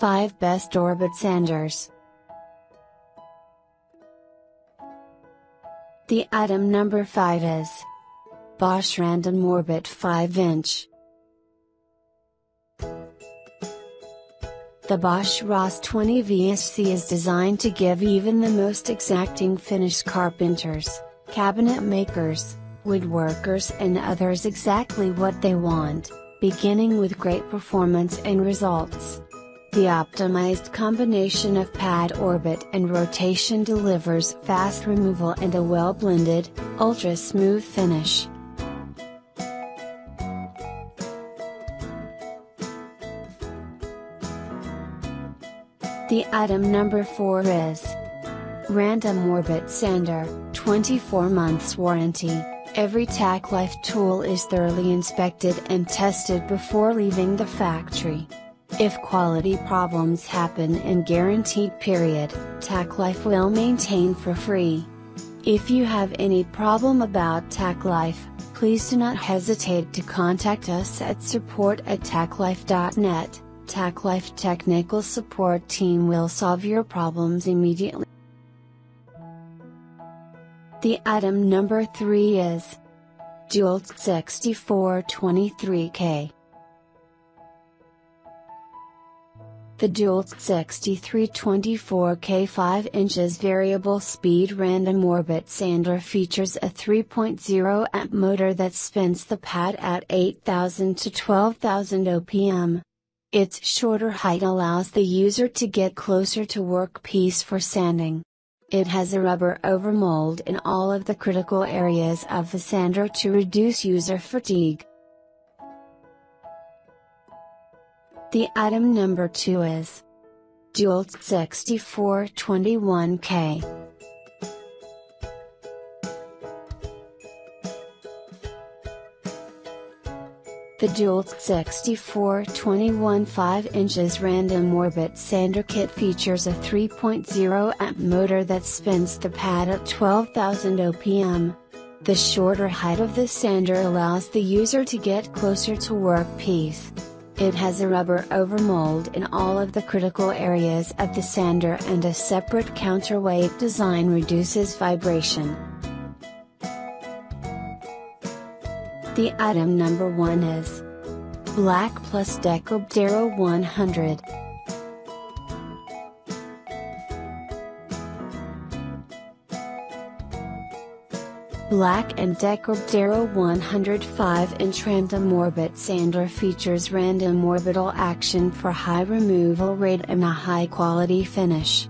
5 Best Orbit Sanders. The item number 5 is Bosch Random Orbit 5-inch. The Bosch ROS 20 VSC is designed to give even the most exacting finish carpenters, cabinet makers, woodworkers and others exactly what they want, beginning with great performance and results. The optimized combination of pad orbit and rotation delivers fast removal and a well-blended, ultra-smooth finish. The item number 4 is Random Orbit Sander, 24 months warranty. Every tack life tool is thoroughly inspected and tested before leaving the factory. If quality problems happen in guaranteed period, tack life will maintain for free. If you have any problem about tack life, please do not hesitate to contact us at support@tacklife.net. Tack Life technical support team will solve your problems immediately. The item number 3 is DEWALT 6423K. The DEWALT 6324K 5 inches variable speed random orbit sander features a 3.0 amp motor that spins the pad at 8,000 to 12,000 OPM. Its shorter height allows the user to get closer to workpiece for sanding. It has a rubber overmold in all of the critical areas of the sander to reduce user fatigue. The item number 2 is DEWALT 6421K. The DEWALT 6421 5 inches random orbit sander kit features a 3.0 amp motor that spins the pad at 12,000 OPM. The shorter height of the sander allows the user to get closer to workpiece. It has a rubber overmold in all of the critical areas of the sander and a separate counterweight design reduces vibration. The item number 1 is BLACK+DECKER Dero 100. BLACK+DECKER Dero 100 5-inch random orbit sander features random orbital action for high removal rate and a high quality finish.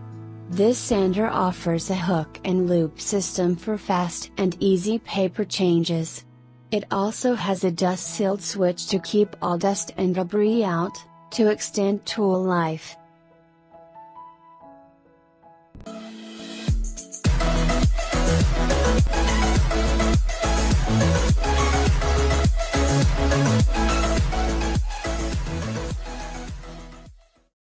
This sander offers a hook and loop system for fast and easy paper changes. It also has a dust sealed switch to keep all dust and debris out, to extend tool life.